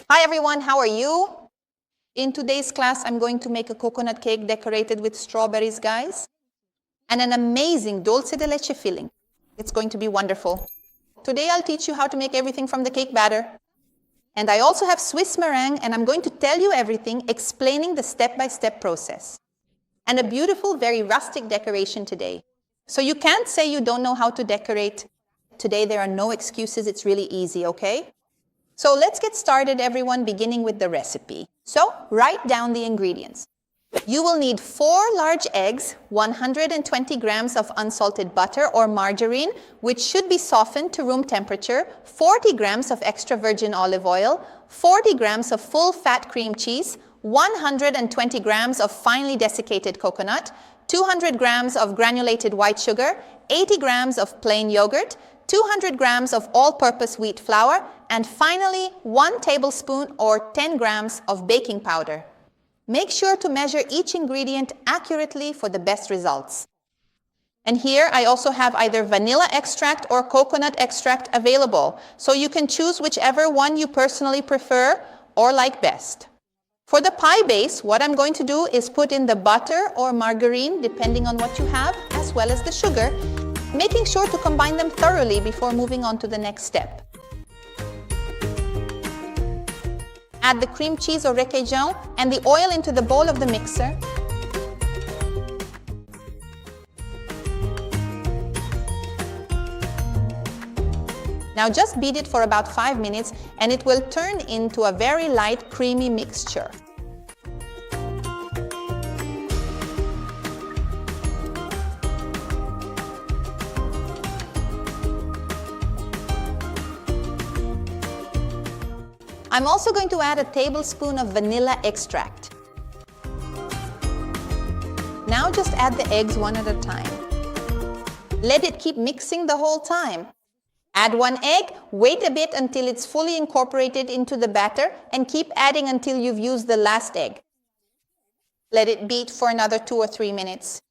Hi everyone, how are you? In today's class, I'm going to make a coconut cake decorated with strawberries, guys, and an amazing dulce de leche filling. It's going to be wonderful. Today I'll teach you how to make everything from the cake batter. And I also have Swiss meringue, and I'm going to tell you everything, explaining the step-by-step process. And a beautiful, very rustic decoration today. So you can't say you don't know how to decorate. Today there are no excuses, it's really easy, okay? So let's get started, everyone, beginning with the recipe. So write down the ingredients. You will need 4 large eggs, 120 grams of unsalted butter or margarine, which should be softened to room temperature, 40 grams of extra virgin olive oil, 40 grams of full fat cream cheese, 120 grams of finely desiccated coconut, 200 grams of granulated white sugar, 80 grams of plain yogurt, 200 grams of all-purpose wheat flour, and finally 1 tablespoon or 10 grams of baking powder. Make sure to measure each ingredient accurately for the best results. And here I also have either vanilla extract or coconut extract available, so you can choose whichever one you personally prefer or like best. For the pie base, what I'm going to do is put in the butter or margarine, depending on what you have, as well as the sugar, making sure to combine them thoroughly before moving on to the next step. Add the cream cheese or requeijão and the oil into the bowl of the mixer. Now just beat it for about 5 minutes and it will turn into a very light, creamy mixture. I'm also going to add a tablespoon of vanilla extract. Now just add the eggs one at a time. Let it keep mixing the whole time. Add 1 egg, wait a bit until it's fully incorporated into the batter, and keep adding until you've used the last egg. Let it beat for another 2 or 3 minutes.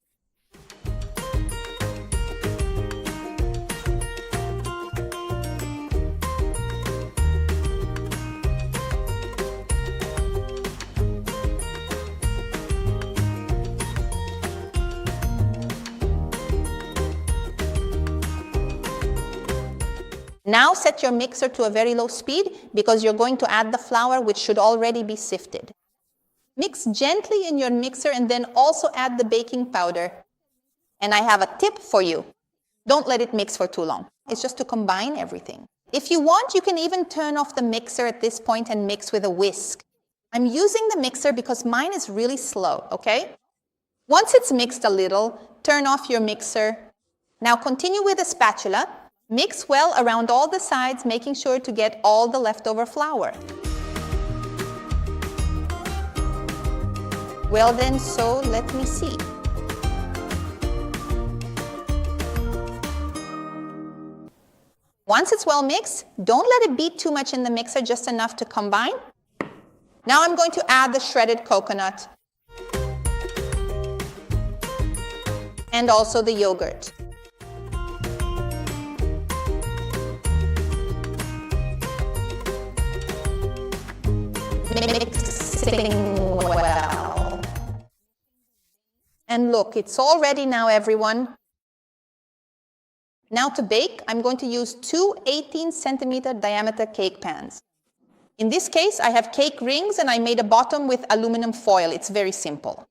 Now set your mixer to a very low speed because you're going to add the flour, which should already be sifted. Mix gently in your mixer and then also add the baking powder. And I have a tip for you. Don't let it mix for too long. It's just to combine everything. If you want, you can even turn off the mixer at this point and mix with a whisk. I'm using the mixer because mine is really slow, okay? Once it's mixed a little, turn off your mixer. Now continue with a spatula. Mix well around all the sides, making sure to get all the leftover flour. Well then, so let me see. Once it's well mixed, don't let it beat too much in the mixer, just enough to combine. Now I'm going to add the shredded coconut and also the yogurt. Mixing well. And look, it's all ready now, everyone. Now to bake, I'm going to use 2 18-centimeter diameter cake pans. In this case, I have cake rings and I made a bottom with aluminum foil. It's very simple.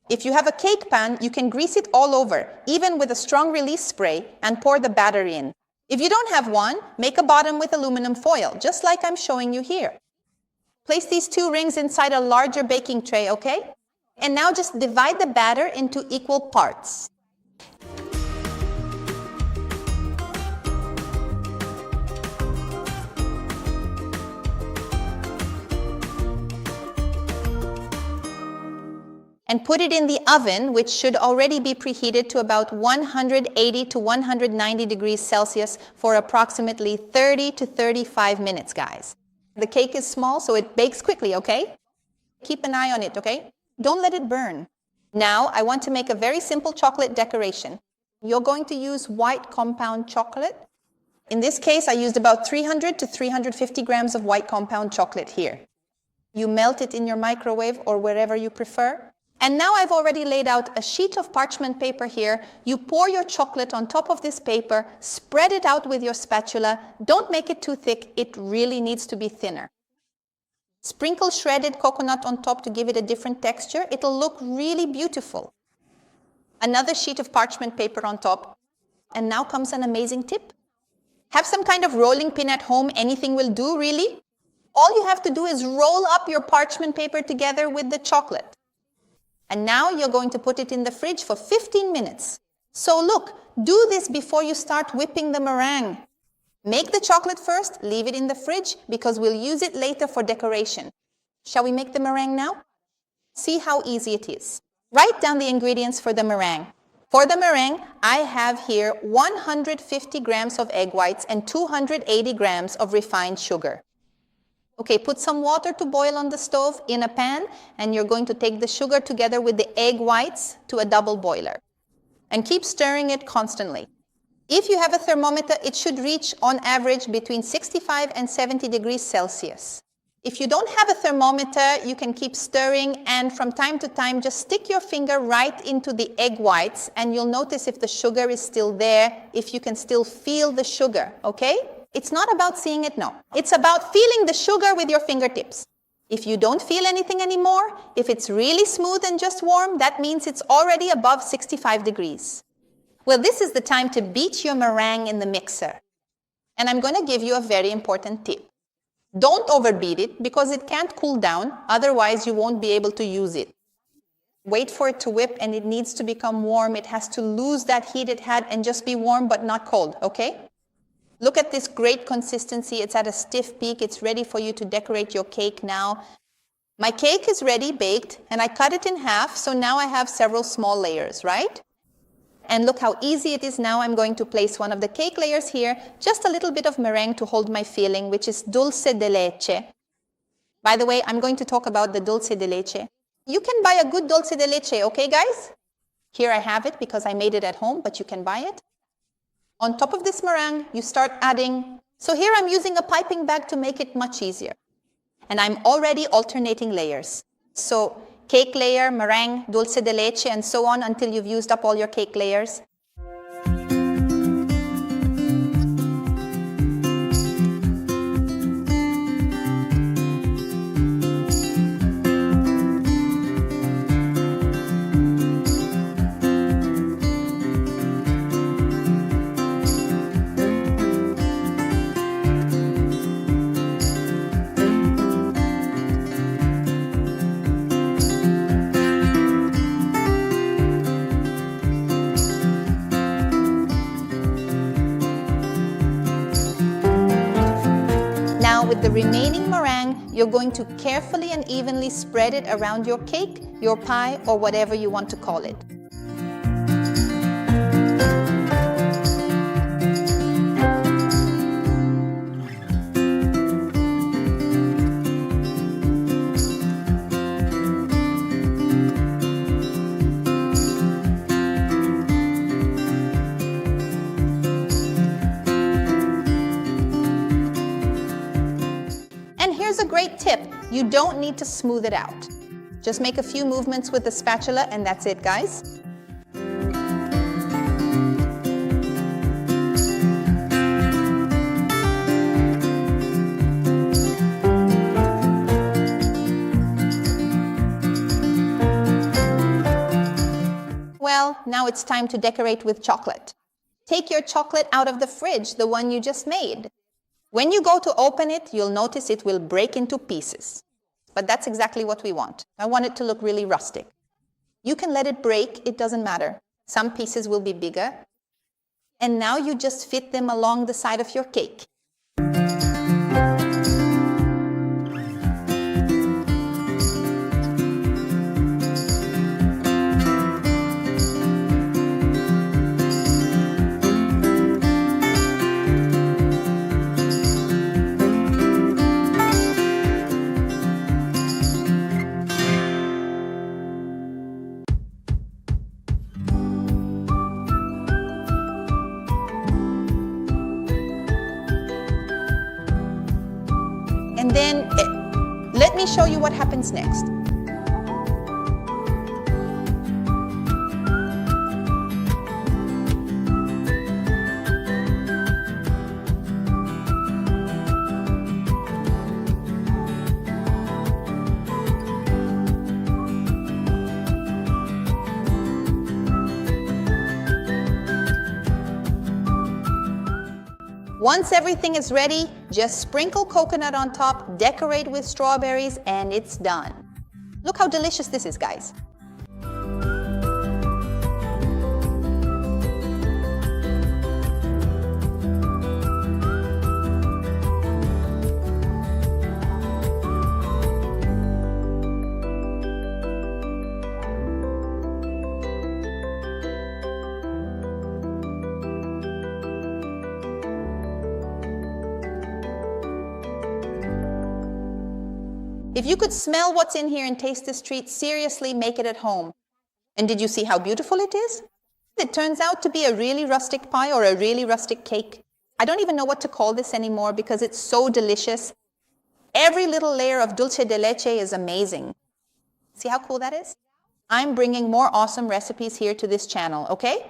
If you have a cake pan, you can grease it all over, even with a strong release spray, and pour the batter in. If you don't have one, make a bottom with aluminum foil, just like I'm showing you here. Place these 2 rings inside a larger baking tray, okay? And now just divide the batter into equal parts. And put it in the oven, which should already be preheated to about 180 to 190 degrees Celsius for approximately 30 to 35 minutes, guys. The cake is small, so it bakes quickly, okay? Keep an eye on it, okay? Don't let it burn. Now, I want to make a very simple chocolate decoration. You're going to use white compound chocolate. In this case, I used about 300 to 350 grams of white compound chocolate here. You melt it in your microwave or wherever you prefer. And now I've already laid out a sheet of parchment paper here. You pour your chocolate on top of this paper, spread it out with your spatula. Don't make it too thick, it really needs to be thinner. Sprinkle shredded coconut on top to give it a different texture. It'll look really beautiful. Another sheet of parchment paper on top. And now comes an amazing tip. Have some kind of rolling pin at home, anything will do really. All you have to do is roll up your parchment paper together with the chocolate. And now you're going to put it in the fridge for 15 minutes. So look, do this before you start whipping the meringue. Make the chocolate first, leave it in the fridge because we'll use it later for decoration. Shall we make the meringue now? See how easy it is. Write down the ingredients for the meringue. For the meringue, I have here 150 grams of egg whites and 280 grams of refined sugar. Okay, put some water to boil on the stove in a pan, and you're going to take the sugar together with the egg whites to a double boiler. And keep stirring it constantly. If you have a thermometer, it should reach on average between 65 and 70 degrees Celsius. If you don't have a thermometer, you can keep stirring, and from time to time just stick your finger right into the egg whites and you'll notice if the sugar is still there, if you can still feel the sugar, okay? It's not about seeing it, no. It's about feeling the sugar with your fingertips. If you don't feel anything anymore, if it's really smooth and just warm, that means it's already above 65 degrees. Well, this is the time to beat your meringue in the mixer. And I'm going to give you a very important tip. Don't overbeat it because it can't cool down, otherwise you won't be able to use it. Wait for it to whip and it needs to become warm. It has to lose that heat it had and just be warm but not cold, okay? Look at this great consistency. It's at a stiff peak. It's ready for you to decorate your cake now. My cake is ready, baked, and I cut it in half, so now I have several small layers, right? And look how easy it is now. I'm going to place one of the cake layers here, just a little bit of meringue to hold my filling, which is dulce de leche. By the way, I'm going to talk about the dulce de leche. You can buy a good dulce de leche, okay guys? Here I have it because I made it at home, but you can buy it. On top of this meringue, you start adding. So here I'm using a piping bag to make it much easier. And I'm already alternating layers. So cake layer, meringue, dulce de leche, and so on until you've used up all your cake layers. With the remaining meringue, you're going to carefully and evenly spread it around your cake, your pie, or whatever you want to call it. Here's a great tip. You don't need to smooth it out. Just make a few movements with the spatula and that's it, guys. Well, now it's time to decorate with chocolate. Take your chocolate out of the fridge, the one you just made. When you go to open it, you'll notice it will break into pieces. But that's exactly what we want. I want it to look really rustic. You can let it break, it doesn't matter. Some pieces will be bigger. And now you just fit them along the side of your cake. Let me show you what happens next. Once everything is ready, just sprinkle coconut on top, decorate with strawberries, and it's done. Look how delicious this is, guys. If you could smell what's in here and taste this treat, seriously, make it at home. And did you see how beautiful it is? It turns out to be a really rustic pie or a really rustic cake. I don't even know what to call this anymore because it's so delicious. Every little layer of dulce de leche is amazing. See how cool that is? I'm bringing more awesome recipes here to this channel, okay?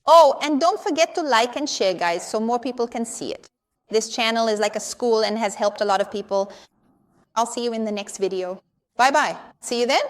Oh, and don't forget to like and share, guys, so more people can see it. This channel is like a school and has helped a lot of people. I'll see you in the next video. Bye-bye. See you then.